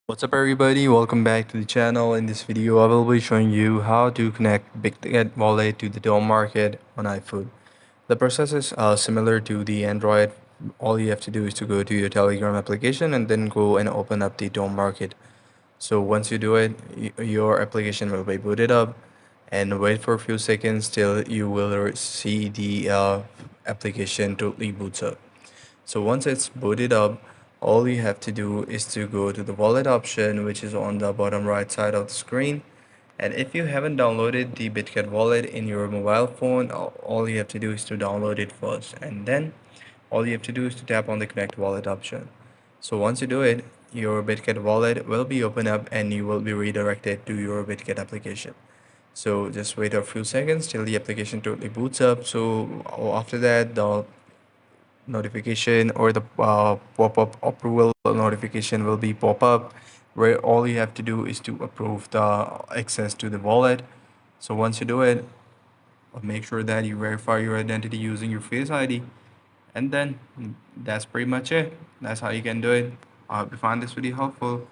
What's up everybody, welcome back to the channel. In this video I will be showing you how to connect Bitget wallet to the Tomarket on iPhone. The process is similar to the Android. All you have to do is to go to your Telegram application and then go and open up the Tomarket. So once you do it, your application will be booted up and wait for a few seconds till you will see the application totally boots up. So once it's booted up, all you have to do is to go to the wallet option, which is on the bottom right side of the screen. And if you haven't downloaded the Bitget wallet in your mobile phone, all you have to do is to download it first. And then all you have to do is to tap on the connect wallet option. So once you do it, your Bitget wallet will be open up and you will be redirected to your Bitget application. So just wait a few seconds till the application totally boots up. So after that, the notification or the pop-up approval notification will be pop up, where all you have to do is to approve the access to the wallet. So once you do it, make sure that you verify your identity using your face ID, and then that's pretty much it. That's how you can do it. I hope you find this video helpful.